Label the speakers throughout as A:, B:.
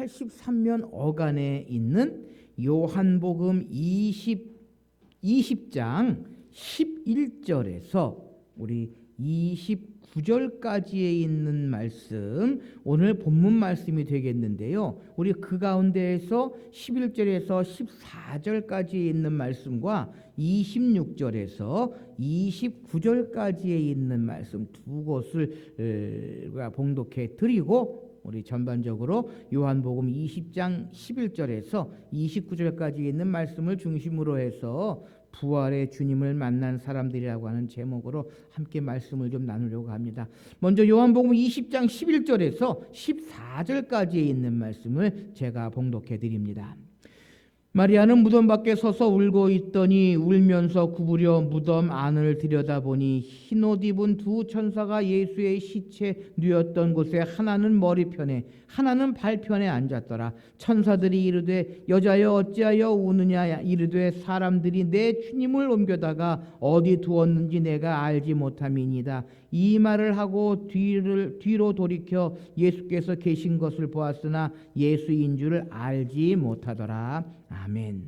A: 83면 어간에 있는 요한복음 20장 11절에서 우리 29절까지에 있는 말씀, 오늘 본문 말씀이 되겠는데요. 우리 그 가운데에서 11절에서 14절까지에 있는 말씀과 26절에서 29절까지에 있는 말씀 두 곳을 봉독해 드리고, 우리 전반적으로 요한복음 20장 11절에서 29절까지 있는 말씀을 중심으로 해서 부활의 주님을 만난 사람들이라고 하는 제목으로 함께 말씀을 좀 나누려고 합니다. 먼저 요한복음 20장 11절에서 14절까지에 있는 말씀을 제가 봉독해 드립니다. 마리아는 무덤 밖에 서서 울고 있더니 울면서 구부려 무덤 안을 들여다보니 흰옷 입은 두 천사가 예수의 시체 누웠던 곳에 하나는 머리편에 하나는 발편에 앉았더라. 천사들이 이르되 여자여 어찌하여 우느냐. 이르되 사람들이 내 주님을 옮겨다가 어디 두었는지 내가 알지 못함이니이다. 이 말을 하고 뒤로 돌이켜 예수께서 계신 것을 보았으나 예수인 줄을 알지 못하더라. 아멘.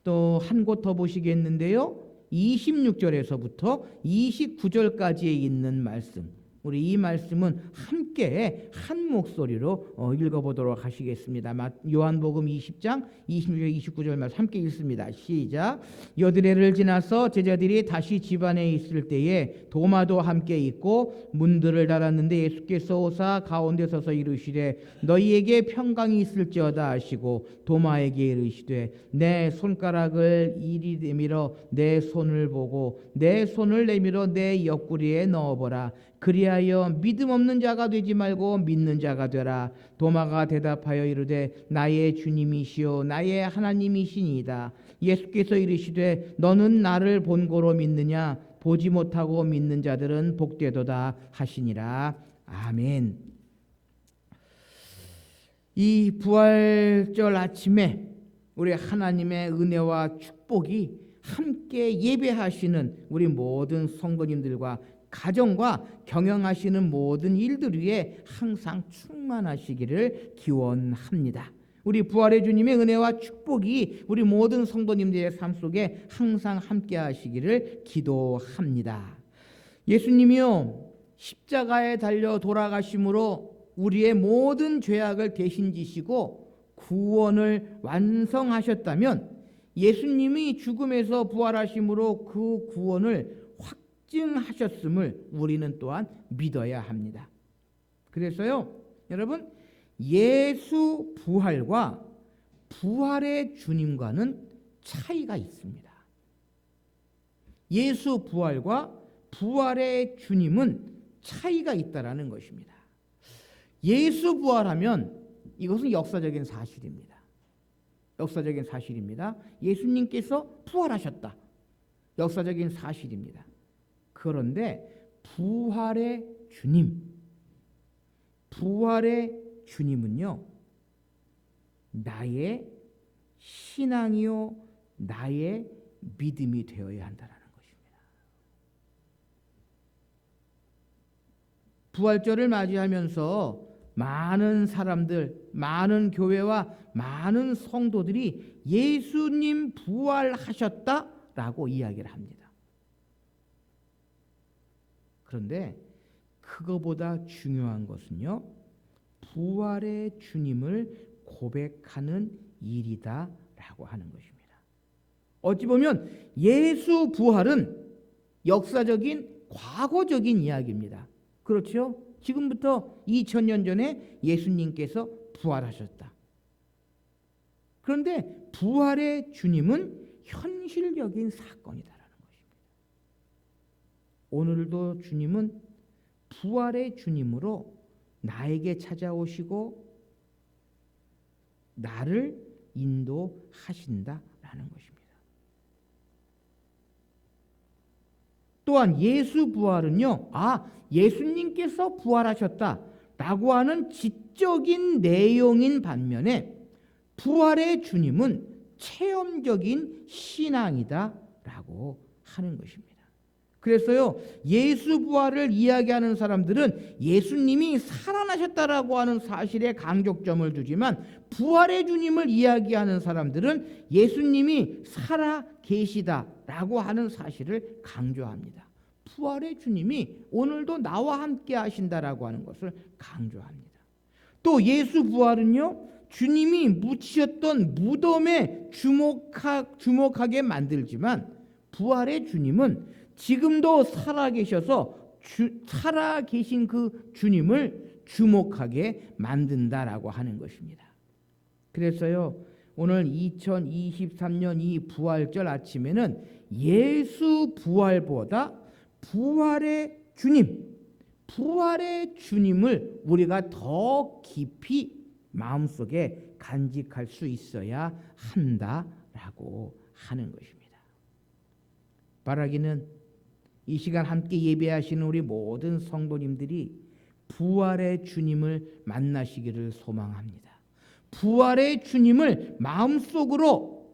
A: 또 한 곳 더 보시겠는데요. 26절에서부터 29절까지에 있는 말씀, 우리 이 말씀은 함께 한 목소리로 읽어보도록 하시겠습니다. 요한복음 20장 26절 29절 말씀 함께 읽습니다. 시작. 여드레를 지나서 제자들이 다시 집안에 있을 때에 도마도 함께 있고 문들을 닫았는데 예수께서 오사 가운데 서서 이르시되 너희에게 평강이 있을지어다 하시고 도마에게 이르시되 내 손가락을 이리 내밀어 내 손을 보고 내 손을 내밀어 내 옆구리에 넣어보라. 그리하여 믿음 없는 자가 되지 말고 믿는 자가 되라. 도마가 대답하여 이르되 나의 주님이시요 나의 하나님이시니이다. 예수께서 이르시되 너는 나를 본고로 믿느냐. 보지 못하고 믿는 자들은 복되도다 하시니라. 아멘. 이 부활절 아침에 우리 하나님의 은혜와 축복이 함께 예배하시는 우리 모든 성도님들과 가정과 경영하시는 모든 일들 위에 항상 충만하시기를 기원합니다. 우리 부활의 주님의 은혜와 축복이 우리 모든 성도님들의 삶 속에 항상 함께 하시기를 기도합니다. 예수님이요 십자가에 달려 돌아가심으로 우리의 모든 죄악을 대신 지시고 구원을 완성하셨다면 예수님이 죽음에서 부활하심으로 그 구원을 확증하셨음을 우리는 또한 믿어야 합니다. 그래서요, 여러분, 예수 부활과 부활의 주님과는 차이가 있습니다. 예수 부활과 부활의 주님은 차이가 있다라는 것입니다. 예수 부활하면 이것은 역사적인 사실입니다. 역사적인 사실입니다. 예수님께서 부활하셨다. 역사적인 사실입니다. 그런데 부활의 주님은요, 나의 신앙이요, 나의 믿음이 되어야 한다는 것입니다. 부활절을 맞이하면서 많은 사람들, 많은 교회와 많은 성도들이 예수님 부활하셨다라고 이야기를 합니다. 그런데 그거보다 중요한 것은요, 부활의 주님을 고백하는 일이다라고 하는 것입니다. 어찌 보면 예수 부활은 역사적인 과거적인 이야기입니다. 그렇죠? 지금부터 2000년 전에 예수님께서 부활하셨다. 그런데 부활의 주님은 현실적인 사건이다라는 것입니다. 오늘도 주님은 부활의 주님으로 나에게 찾아오시고 나를 인도하신다라는 것입니다. 또한 예수 부활은요, 예수님께서 부활하셨다라고 하는 지적인 내용인 반면에 부활의 주님은 체험적인 신앙이다라고 하는 것입니다. 그래서요, 예수 부활을 이야기하는 사람들은 예수님이 살아나셨다라고 하는 사실에 강조점을 두지만, 부활의 주님을 이야기하는 사람들은 예수님이 살아 계시다라고 하는 사실을 강조합니다. 부활의 주님이 오늘도 나와 함께 하신다라고 하는 것을 강조합니다. 또 예수 부활은요, 주님이 묻히셨던 무덤에 주목하게 만들지만, 부활의 주님은 지금도 살아계셔서 살아계신 그 주님을 주목하게 만든다라고 하는 것입니다. 그래서요, 오늘 2023년 이 부활절 아침에는 예수 부활보다 부활의 주님을 우리가 더 깊이 마음속에 간직할 수 있어야 한다라고 하는 것입니다. 바라기는 이 시간 함께 예배하시는 우리 모든 성도님들이 부활의 주님을 만나시기를 소망합니다. 부활의 주님을 마음속으로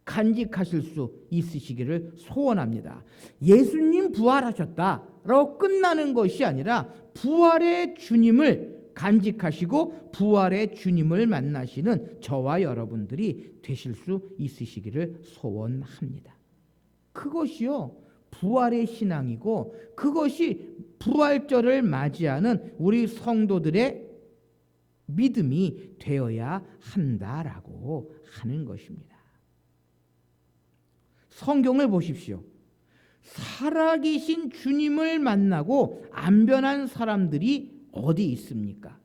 A: 간직하실 수 있으시기를 소원합니다. 예수님 부활하셨다라고 끝나는 것이 아니라 부활의 주님을 간직하시고 부활의 주님을 만나시는 저와 여러분들이 되실 수 있으시기를 소원합니다. 그것이요, 부활의 신앙이고, 그것이 부활절을 맞이하는 우리 성도들의 믿음이 되어야 한다라고 하는 것입니다. 성경을 보십시오. 살아계신 주님을 만나고 안 변한 사람들이 어디 있습니까?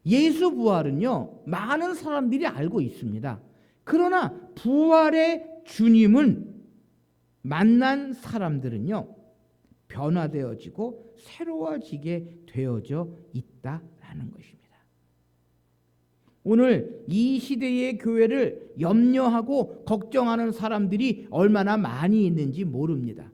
A: 예수 부활은요, 많은 사람들이 알고 있습니다. 그러나 부활의 주님은 만난 사람들은요, 변화되어지고 새로워지게 되어져 있다라는 것입니다. 오늘 이 시대의 교회를 염려하고 걱정하는 사람들이 얼마나 많이 있는지 모릅니다.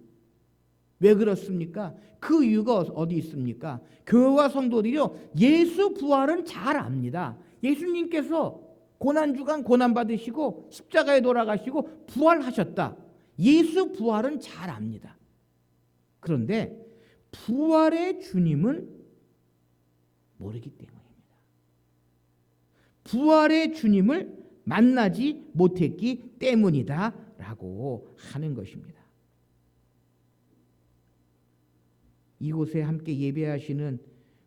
A: 왜 그렇습니까? 그 이유가 어디 있습니까? 교회와 성도들이요, 예수 부활은 잘 압니다. 예수님께서 고난주간 고난받으시고 십자가에 돌아가시고 부활하셨다. 예수 부활은 잘 압니다. 그런데 부활의 주님은 모르기 때문입니다. 부활의 주님을 만나지 못했기 때문이다라고 하는 것입니다. 이곳에 함께 예배하시는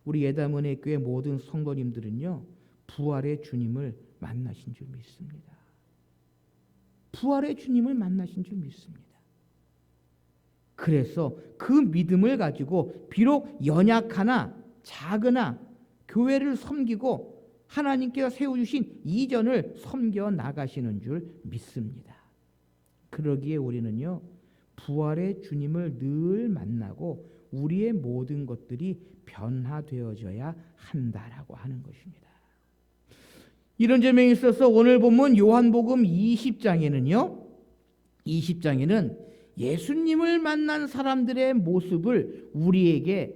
A: 우리 예담은혜 교회 모든 성도님들은요, 부활의 주님을 만나신 줄 믿습니다. 부활의 주님을 만나신 줄 믿습니다. 그래서 그 믿음을 가지고 비록 연약하나 작으나 교회를 섬기고 하나님께서 세워주신 이전을 섬겨 나가시는 줄 믿습니다. 그러기에 우리는요, 부활의 주님을 늘 만나고 우리의 모든 것들이 변화되어져야 한다라고 하는 것입니다. 이런 점에 있어서 오늘 본문 요한복음 20장에는 예수님을 만난 사람들의 모습을 우리에게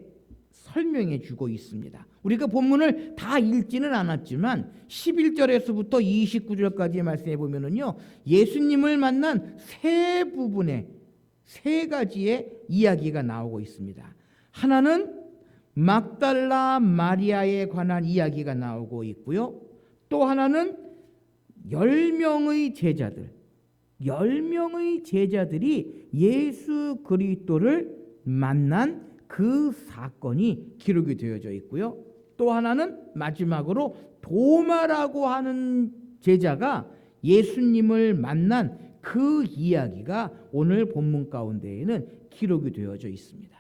A: 설명해 주고 있습니다. 우리가 본문을 다 읽지는 않았지만 11절에서부터 29절까지의 말씀에 보면은요, 예수님을 만난 세 가지의 이야기가 나오고 있습니다. 하나는 막달라 마리아에 관한 이야기가 나오고 있고요. 또 하나는 10명의 제자들이 예수 그리스도를 만난 그 사건이 기록이 되어져 있고요. 또 하나는 마지막으로 도마라고 하는 제자가 예수님을 만난 그 이야기가 오늘 본문 가운데에는 기록이 되어져 있습니다.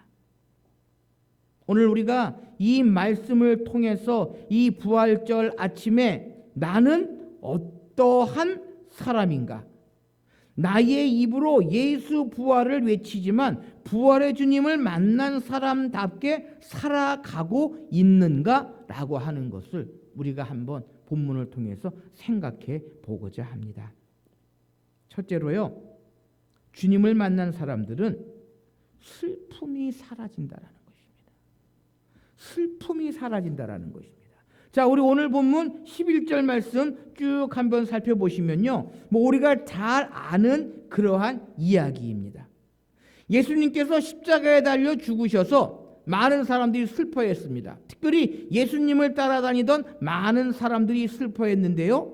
A: 오늘 우리가 이 말씀을 통해서 이 부활절 아침에 나는 어떠한 사람인가? 나의 입으로 예수 부활을 외치지만 부활의 주님을 만난 사람답게 살아가고 있는가라고 하는 것을 우리가 한번 본문을 통해서 생각해 보고자 합니다. 첫째로요, 주님을 만난 사람들은 슬픔이 사라진다라는 것입니다. 슬픔이 사라진다라는 것입니다. 자, 우리 오늘 본문 11절 말씀 쭉 한번 살펴보시면요, 우리가 잘 아는 그러한 이야기입니다. 예수님께서 십자가에 달려 죽으셔서 많은 사람들이 슬퍼했습니다. 특별히 예수님을 따라다니던 많은 사람들이 슬퍼했는데요.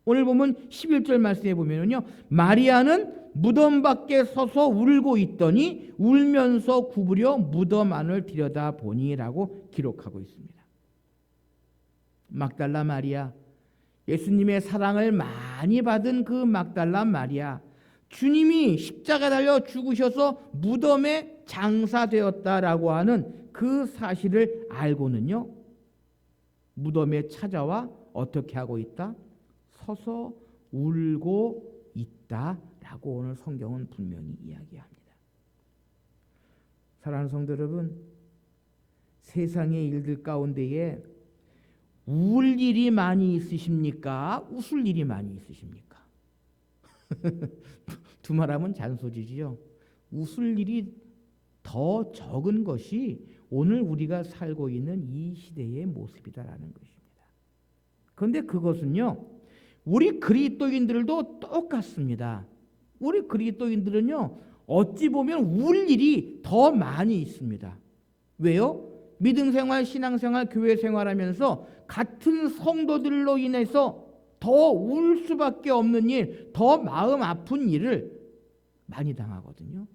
A: 오늘 보면 11절 말씀에 보면요, 마리아는 무덤 밖에 서서 울고 있더니 울면서 구부려 무덤 안을 들여다보니라고 기록하고 있습니다. 막달라 마리아, 예수님의 사랑을 많이 받은 그 막달라 마리아, 주님이 십자가에 달려 죽으셔서 무덤에 장사되었다라고 하는 그 사실을 알고는요, 무덤에 찾아와 어떻게 하고 있다? 서서 울고 있다라고 오늘 성경은 분명히 이야기합니다. 사랑하는 성도 여러분, 세상의 일들 가운데에 울 일이 많이 있으십니까? 웃을 일이 많이 있으십니까? 두말하면 잔소리지요. 웃을 일이 더 적은 것이 오늘 우리가 살고 있는 이 시대의 모습이다라는 것입니다. 그런데 그것은요, 우리 그리스도인들도 똑같습니다. 우리 그리스도인들은요, 어찌 보면 울 일이 더 많이 있습니다. 왜요? 믿음 생활, 신앙 생활, 교회 생활하면서 같은 성도들로 인해서 더 울 수밖에 없는 일, 더 마음 아픈 일을 많이 당하거든요.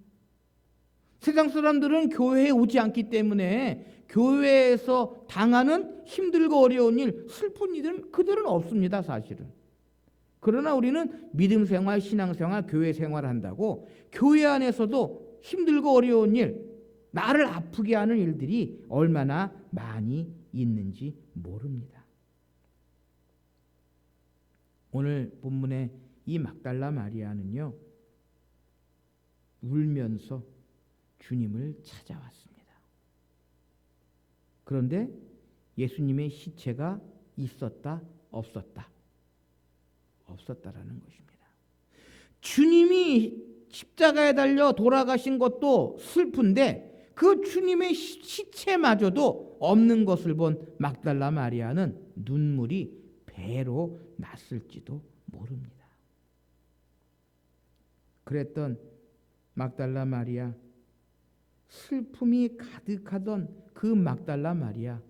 A: 세상 사람들은 교회에 오지 않기 때문에 교회에서 당하는 힘들고 어려운 일, 슬픈 일은 그들은 없습니다, 사실은. 그러나 우리는 믿음 생활, 신앙 생활, 교회 생활을 한다고 교회 안에서도 힘들고 어려운 일, 나를 아프게 하는 일들이 얼마나 많이 있는지 모릅니다. 오늘 본문의 이 막달라 마리아는요, 울면서 주님을 찾아왔습니다. 그런데 예수님의 시체가 있었다, 없었다? 없었다라는 것입니다. 주님이 십자가에 달려 돌아가신 것도 슬픈데 그 주님의 시체마저도 없는 것을 본 막달라 마리아는 눈물이 배로 났을지도 모릅니다. 그랬던 막달라 마리아, 슬픔이 가득하던 그 막달라 마리아,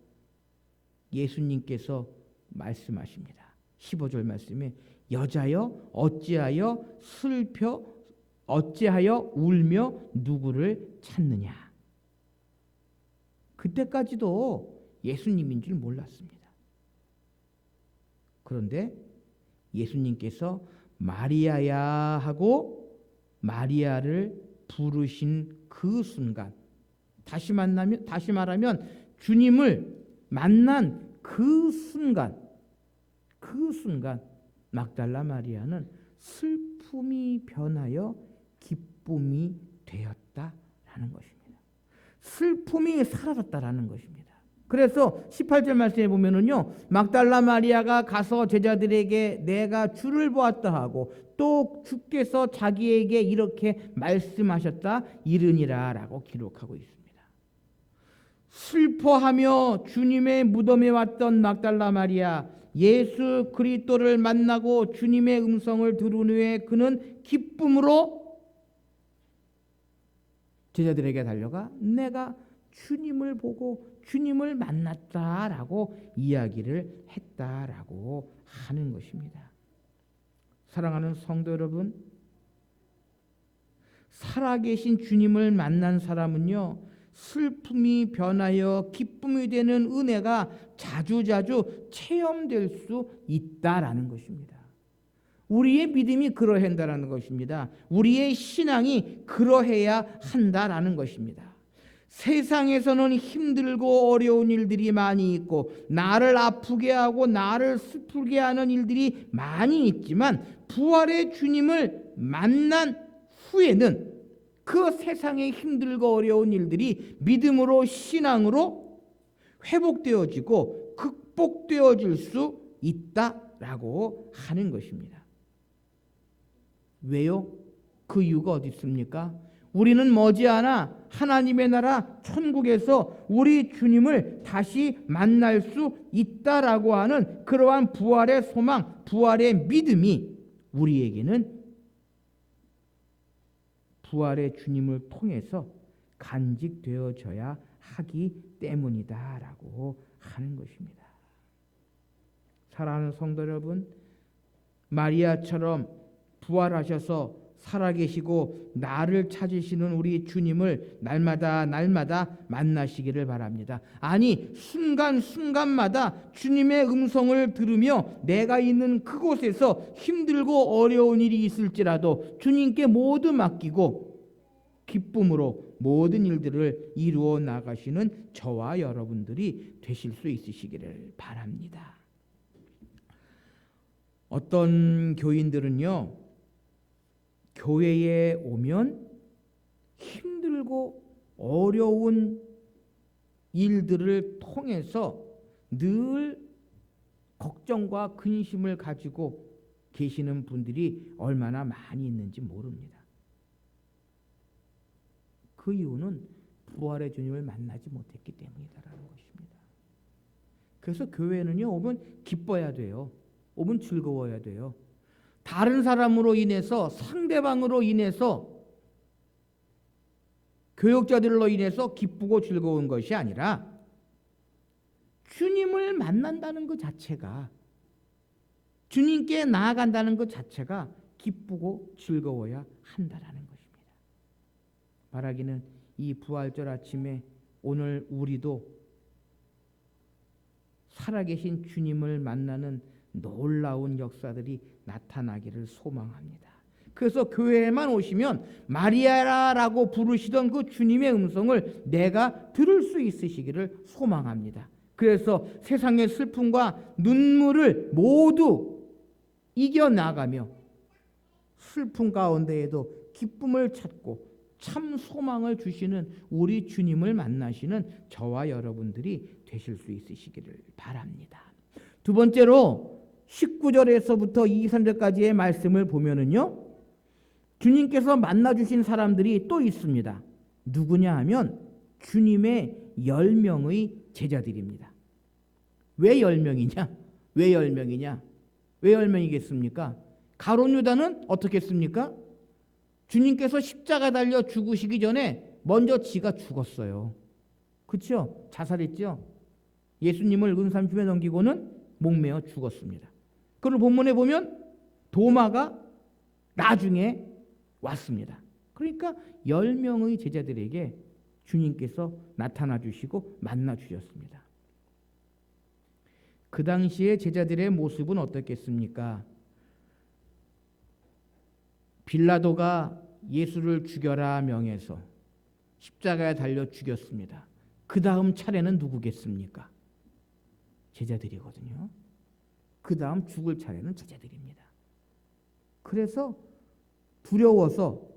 A: 예수님께서 말씀하십니다. 15절 말씀에 여자여 어찌하여 울며 누구를 찾느냐. 그때까지도 예수님인 줄 몰랐습니다. 그런데 예수님께서 마리아야 하고 마리아를 부르신 그 순간, 다시 말하면 주님을 만난 그 순간 막달라 마리아는 슬픔이 변하여 기쁨이 되었다라는 것입니다. 슬픔이 사라졌다라는 것입니다. 그래서 18절 말씀에 보면은요, 막달라 마리아가 가서 제자들에게 내가 주를 보았다 하고 또 주께서 자기에게 이렇게 말씀하셨다 이르니라라고 기록하고 있습니다. 슬퍼하며 주님의 무덤에 왔던 막달라 마리아, 예수 그리스도를 만나고 주님의 음성을 들은 후에 그는 기쁨으로 제자들에게 달려가 내가 주님을 보고 주님을 만났다라고 이야기를 했다라고 하는 것입니다. 사랑하는 성도 여러분, 살아계신 주님을 만난 사람은요, 슬픔이 변하여 기쁨이 되는 은혜가 자주자주 체험될 수 있다라는 것입니다. 우리의 믿음이 그러해야 한다는 것입니다. 우리의 신앙이 그러해야 한다라는 것입니다. 세상에서는 힘들고 어려운 일들이 많이 있고 나를 아프게 하고 나를 슬프게 하는 일들이 많이 있지만 부활의 주님을 만난 후에는 그 세상의 힘들고 어려운 일들이 믿음으로 신앙으로 회복되어지고 극복되어질 수 있다라고 하는 것입니다. 왜요? 그 이유가 어디 있습니까? 우리는 머지않아 하나님의 나라 천국에서 우리 주님을 다시 만날 수 있다라고 하는 그러한 부활의 소망, 부활의 믿음이 우리에게는 부활의 주님을 통해서 간직되어져야 하기 때문이다라고 하는 것입니다. 사랑하는 성도 여러분, 마리아처럼 부활하셔서 살아계시고 나를 찾으시는 우리 주님을 날마다 만나시기를 바랍니다. 아니, 순간순간마다 주님의 음성을 들으며 내가 있는 그곳에서 힘들고 어려운 일이 있을지라도 주님께 모두 맡기고 기쁨으로 모든 일들을 이루어 나가시는 저와 여러분들이 되실 수 있으시기를 바랍니다. 어떤 교인들은요, 교회에 오면 힘들고 어려운 일들을 통해서 늘 걱정과 근심을 가지고 계시는 분들이 얼마나 많이 있는지 모릅니다. 그 이유는 부활의 주님을 만나지 못했기 때문이다라는 것입니다. 그래서 교회는요, 오면 기뻐야 돼요. 오면 즐거워야 돼요. 다른 사람으로 인해서, 상대방으로 인해서, 교역자들로 인해서 기쁘고 즐거운 것이 아니라 주님을 만난다는 것 자체가, 주님께 나아간다는 것 자체가 기쁘고 즐거워야 한다라는 것입니다. 바라기는 이 부활절 아침에 오늘 우리도 살아계신 주님을 만나는 놀라운 역사들이 나타나기를 소망합니다. 그래서 교회에만 오시면 마리아라고 부르시던 그 주님의 음성을 내가 들을 수 있으시기를 소망합니다. 그래서 세상의 슬픔과 눈물을 모두 이겨나가며 슬픔 가운데에도 기쁨을 찾고 참 소망을 주시는 우리 주님을 만나시는 저와 여러분들이 되실 수 있으시기를 바랍니다. 두 번째로 19절에서부터 23절까지의 말씀을 보면은요, 주님께서 만나주신 사람들이 또 있습니다. 누구냐 하면 주님의 10명의 제자들입니다. 왜 10명이냐? 왜 10명이냐? 왜 10명이겠습니까? 가룟 유다는 어떻게 했습니까? 주님께서 십자가 달려 죽으시기 전에 먼저 지가 죽었어요. 그렇죠? 자살했죠? 예수님을 은삼십에 넘기고는 목매어 죽었습니다. 그걸 본문에 보면 도마가 나중에 왔습니다. 그러니까 10명의 제자들에게 주님께서 나타나 주시고 만나 주셨습니다. 그 당시에 제자들의 모습은 어떻겠습니까? 빌라도가 예수를 죽여라 명해서 십자가에 달려 죽였습니다. 그 다음 차례는 누구겠습니까? 제자들이거든요. 그 다음 죽을 차례는 제자들입니다. 그래서 두려워서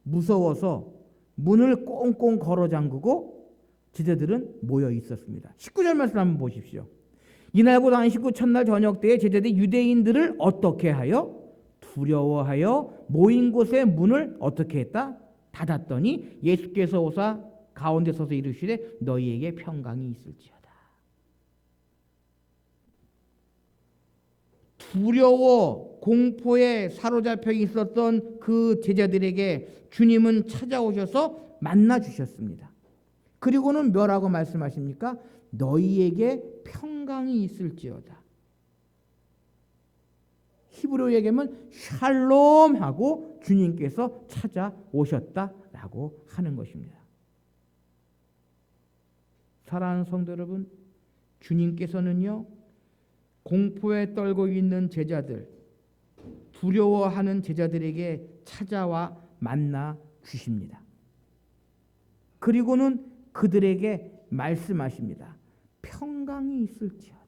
A: 무서워서 문을 꽁꽁 걸어 잠그고 제자들은 모여 있었습니다. 19절 말씀 한번 보십시오. 이날 곧 안식 후 첫날 저녁 때에 제자들이 유대인들을 어떻게 하여? 두려워하여 모인 곳의 문을 어떻게 했다? 닫았더니 예수께서 오사 가운데 서서 이르시되 너희에게 평강이 있을지어다. 두려워 공포에 사로잡혀 있었던 그 제자들에게 주님은 찾아오셔서 만나 주셨습니다. 그리고는 뭐라고 말씀하십니까? 너희에게 평강이 있을지어다. 히브리어 얘기하면 샬롬하고 주님께서 찾아오셨다라고 하는 것입니다. 사랑하는 성도 여러분, 주님께서는요, 공포에 떨고 있는 제자들, 두려워하는 제자들에게 찾아와 만나 주십니다. 그리고는 그들에게 말씀하십니다. 평강이 있을지어다.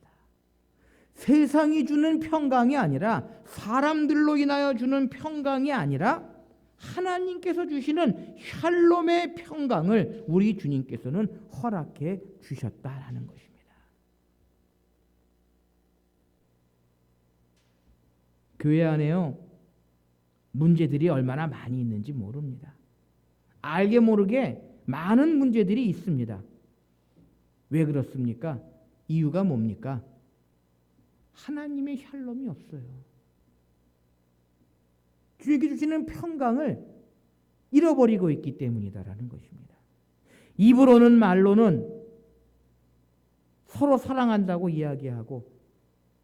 A: 세상이 주는 평강이 아니라, 사람들로 인하여 주는 평강이 아니라 하나님께서 주시는 샬롬의 평강을 우리 주님께서는 허락해 주셨다라는 것입니다. 교회 안에요, 문제들이 얼마나 많이 있는지 모릅니다. 알게 모르게 많은 문제들이 있습니다. 왜 그렇습니까? 이유가 뭡니까? 하나님의 샬롬이 없어요. 주님께 주시는 평강을 잃어버리고 있기 때문이다라는 것입니다. 입으로는 말로는 서로 사랑한다고 이야기하고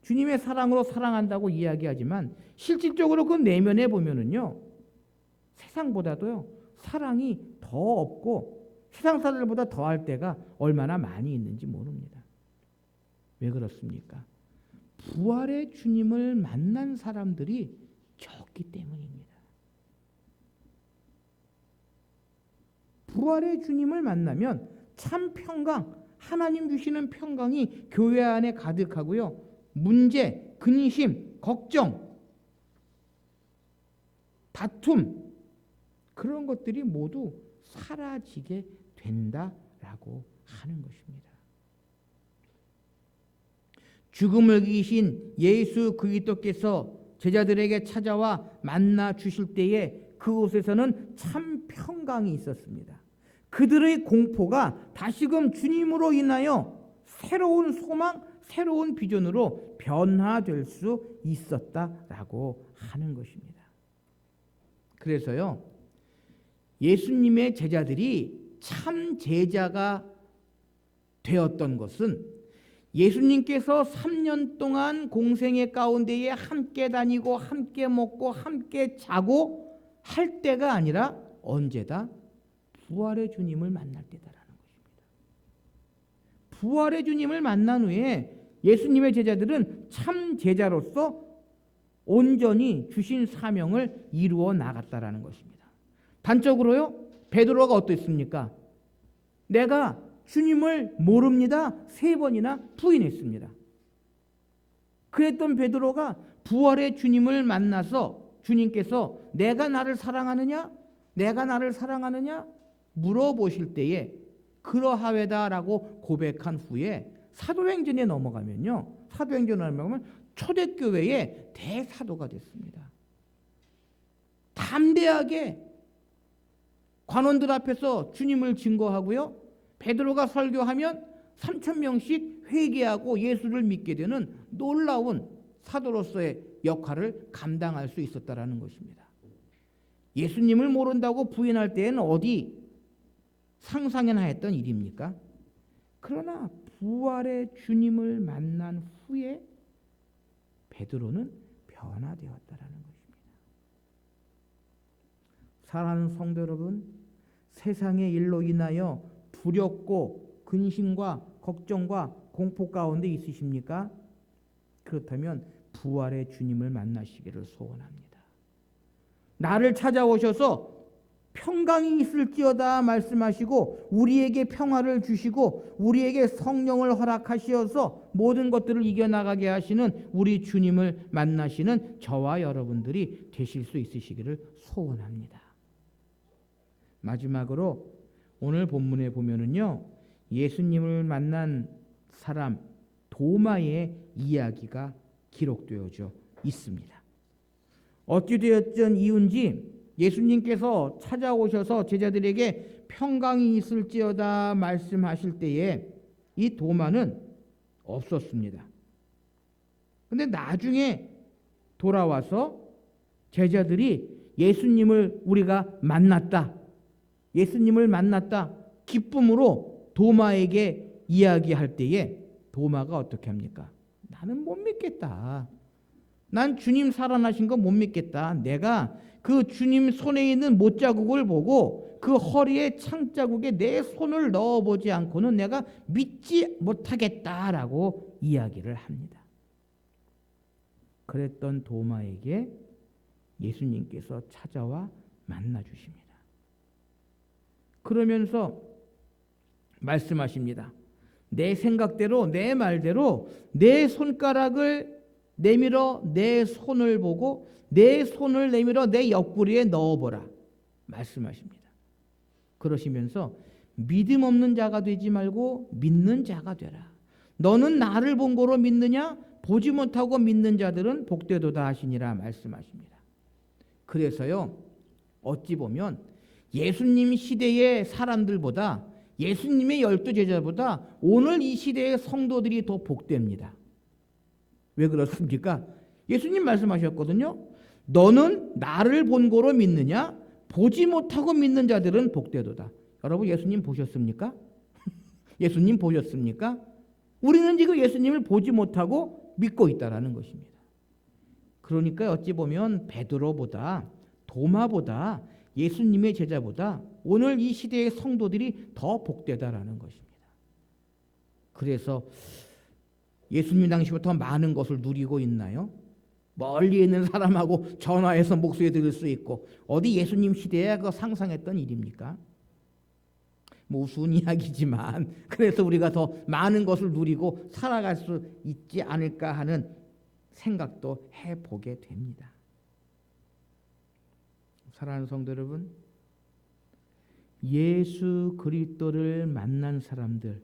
A: 주님의 사랑으로 사랑한다고 이야기하지만 실질적으로 그 내면에 보면은요, 세상보다도요 사랑이 더 없고 세상 사람들보다 더할 때가 얼마나 많이 있는지 모릅니다. 왜 그렇습니까? 부활의 주님을 만난 사람들이 적기 때문입니다. 부활의 주님을 만나면 참 평강, 하나님 주시는 평강이 교회 안에 가득하고요, 문제, 근심, 걱정, 다툼, 그런 것들이 모두 사라지게 된다라고 하는 것입니다. 죽음을 이기신 예수 그리스도께서 제자들에게 찾아와 만나 주실 때에 그곳에서는 참 평강이 있었습니다. 그들의 공포가 다시금 주님으로 인하여 새로운 소망, 새로운 비전으로 변화될 수 있었다라고 하는 것입니다. 그래서요, 예수님의 제자들이 참 제자가 되었던 것은 예수님께서 3년 동안 공생의 가운데에 함께 다니고 함께 먹고 함께 자고 할 때가 아니라 언제다? 부활의 주님을 만날 때다라는 것입니다. 부활의 주님을 만난 후에 예수님의 제자들은 참 제자로서 온전히 주신 사명을 이루어 나갔다라는 것입니다. 단적으로요, 베드로가 어땠습니까? 내가 주님을 모릅니다. 3번이나 부인했습니다. 그랬던 베드로가 부활의 주님을 만나서 주님께서 내가 나를 사랑하느냐? 내가 나를 사랑하느냐? 물어보실 때에 그러하외다라고 고백한 후에 사도행전에 넘어가면요, 사도행전에 넘어가면 초대교회의 대사도가 됐습니다. 담대하게 관원들 앞에서 주님을 증거하고요, 베드로가 설교하면 3,000명씩 회개하고 예수를 믿게 되는 놀라운 사도로서의 역할을 감당할 수 있었다라는 것입니다. 예수님을 모른다고 부인할 때에는 어디 상상이나 했던 일입니까? 그러나 부활의 주님을 만난 후에 베드로는 변화되었다라는 것입니다. 사랑하는 성도 여러분, 세상의 일로 인하여 두렵고 근심과 걱정과 공포 가운데 있으십니까? 그렇다면 부활의 주님을 만나시기를 소원합니다. 나를 찾아오셔서 평강이 있을지어다 말씀하시고 우리에게 평화를 주시고 우리에게 성령을 허락하시어서 모든 것들을 이겨나가게 하시는 우리 주님을 만나시는 저와 여러분들이 되실 수 있으시기를 소원합니다. 마지막으로 오늘 본문에 보면은요, 예수님을 만난 사람 도마의 이야기가 기록되어져 있습니다. 어찌되었든 이유인지 예수님께서 찾아오셔서 제자들에게 평강이 있을지어다 말씀하실 때에 이 도마는 없었습니다. 그런데 나중에 돌아와서 제자들이 예수님을 우리가 만났다, 예수님을 만났다 기쁨으로 도마에게 이야기할 때에 도마가 어떻게 합니까? 나는 못 믿겠다. 난 주님 살아나신 거 못 믿겠다. 내가 그 주님 손에 있는 못자국을 보고 그 허리에 창자국에 내 손을 넣어보지 않고는 내가 믿지 못하겠다라고 이야기를 합니다. 그랬던 도마에게 예수님께서 찾아와 만나 주십니다. 그러면서 말씀하십니다. 내 생각대로 내 말대로 내 손가락을 내밀어 내 손을 보고 내 손을 내밀어 내 옆구리에 넣어보라 말씀하십니다. 그러시면서 믿음 없는 자가 되지 말고 믿는 자가 되라. 너는 나를 본 거로 믿느냐? 보지 못하고 믿는 자들은 복되도다 하시니라 말씀하십니다. 그래서요, 어찌 보면 예수님 시대의 사람들보다 예수님의 12제자보다 오늘 이 시대의 성도들이 더 복됩니다. 왜 그렇습니까? 예수님 말씀하셨거든요. 너는 나를 본 거로 믿느냐? 보지 못하고 믿는 자들은 복되도다. 여러분 예수님 보셨습니까? 예수님 보셨습니까? 우리는 지금 예수님을 보지 못하고 믿고 있다라는 것입니다. 그러니까 어찌 보면 베드로보다 도마보다 예수님의 제자보다 오늘 이 시대의 성도들이 더 복되다라는 것입니다. 그래서 예수님 당시부터 많은 것을 누리고 있나요? 멀리 있는 사람하고 전화해서 목소리 들을 수 있고 어디 예수님 시대에 그 상상했던 일입니까? 뭐 우스운 이야기지만 그래서 우리가 더 많은 것을 누리고 살아갈 수 있지 않을까 하는 생각도 해보게 됩니다. 사랑하는 성도 여러분, 예수 그리스도를 만난 사람들,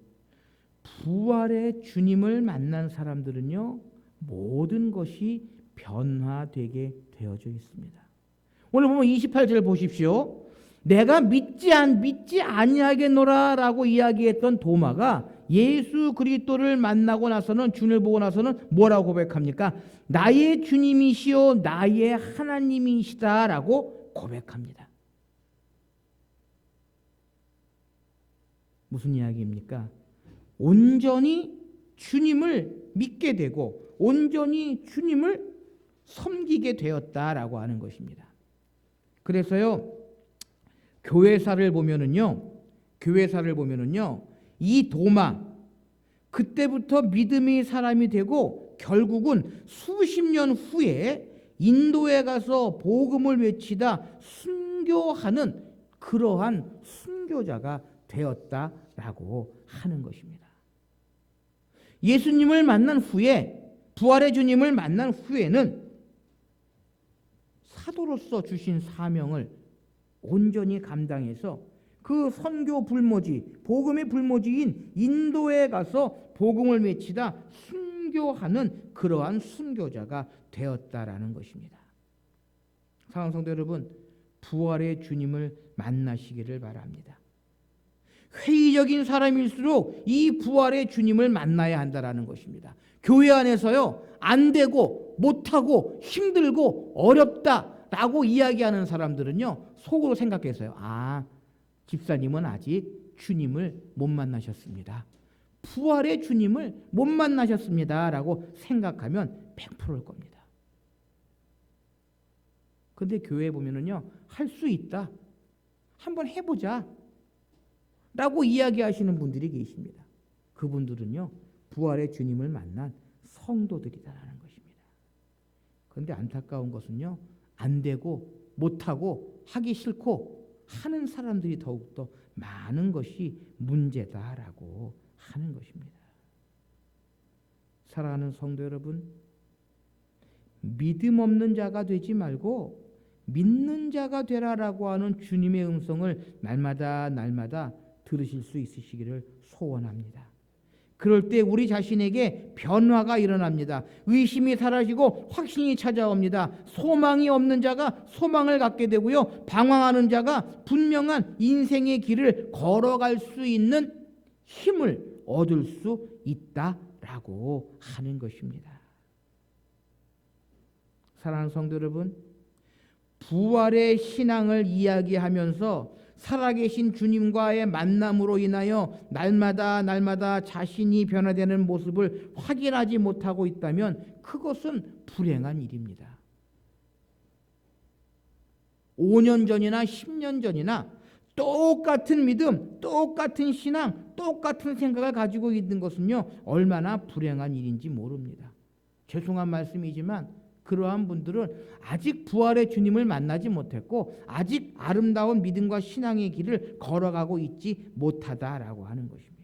A: 부활의 주님을 만난 사람들은요, 모든 것이 변화되게 되어져 있습니다. 오늘 보면 28절 보십시오. 내가 믿지 아니하겠노라라고 이야기했던 도마가 예수 그리스도를 만나고 나서는, 주님을 보고 나서는 뭐라고 고백합니까? 나의 주님이시오 나의 하나님이시다라고 고백합니다. 무슨 이야기입니까? 온전히 주님을 믿게 되고 온전히 주님을 섬기게 되었다라고 하는 것입니다. 그래서요, 교회사를 보면은요, 이 도마, 그때부터 믿음의 사람이 되고 결국은 수십 년 후에 인도에 가서 복음을 외치다 순교하는 그러한 순교자가 되었다라고 하는 것입니다. 예수님을 만난 후에, 부활의 주님을 만난 후에는 사도로서 주신 사명을 온전히 감당해서 그 선교 불모지, 복음의 불모지인 인도에 가서 복음을 외치다 순교하는 그러한 순교자가 되었다라는 것입니다. 사랑하는 성도 여러분, 부활의 주님을 만나시기를 바랍니다. 회의적인 사람일수록 이 부활의 주님을 만나야 한다라는 것입니다. 교회 안에서요, 안 되고 못하고 힘들고 어렵다라고 이야기하는 사람들은요, 속으로 생각해서요, 집사님은 아직 주님을 못 만나셨습니다. 부활의 주님을 못 만나셨습니다 라고 생각하면 100%일 겁니다. 그런데 교회에 보면은요, 할 수 있다, 한번 해보자 라고 이야기하시는 분들이 계십니다. 그분들은요, 부활의 주님을 만난 성도들이다라는 것입니다. 그런데 안타까운 것은요, 안 되고 못하고 하기 싫고 하는 사람들이 더욱더 많은 것이 문제다라고 하는 것입니다. 사랑하는 성도 여러분, 믿음 없는 자가 되지 말고 믿는 자가 되라라고 하는 주님의 음성을 날마다 들으실 수 있으시기를 소원합니다. 그럴 때 우리 자신에게 변화가 일어납니다. 의심이 사라지고 확신이 찾아옵니다. 소망이 없는 자가 소망을 갖게 되고요, 방황하는 자가 분명한 인생의 길을 걸어갈 수 있는 힘을 얻을 수 있다라고 하는 것입니다. 사랑하는 성도 여러분, 부활의 신앙을 이야기하면서 살아계신 주님과의 만남으로 인하여 날마다 자신이 변화되는 모습을 확인하지 못하고 있다면 그것은 불행한 일입니다. 5년 전이나 10년 전이나 똑같은 믿음, 똑같은 신앙, 똑같은 생각을 가지고 있는 것은요, 얼마나 불행한 일인지 모릅니다. 죄송한 말씀이지만 그러한 분들은 아직 부활의 주님을 만나지 못했고 아직 아름다운 믿음과 신앙의 길을 걸어가고 있지 못하다라고 하는 것입니다.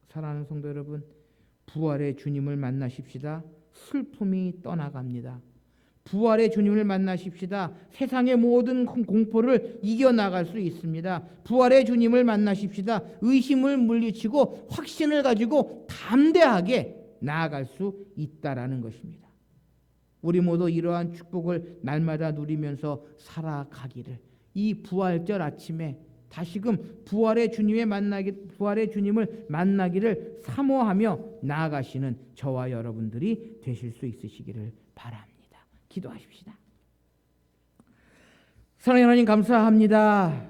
A: 사랑하는 성도 여러분, 부활의 주님을 만나십시다. 슬픔이 떠나갑니다. 부활의 주님을 만나십시다. 세상의 모든 공포를 이겨나갈 수 있습니다. 부활의 주님을 만나십시다. 의심을 물리치고 확신을 가지고 담대하게 나아갈 수 있다라는 것입니다. 우리 모두 이러한 축복을 날마다 누리면서 살아가기를, 이 부활절 아침에 다시금 부활의 주님을 만나기를 사모하며 나아가시는 저와 여러분들이 되실 수 있으시기를 바랍니다. 기도하십시다. 사랑하는 하나님 감사합니다.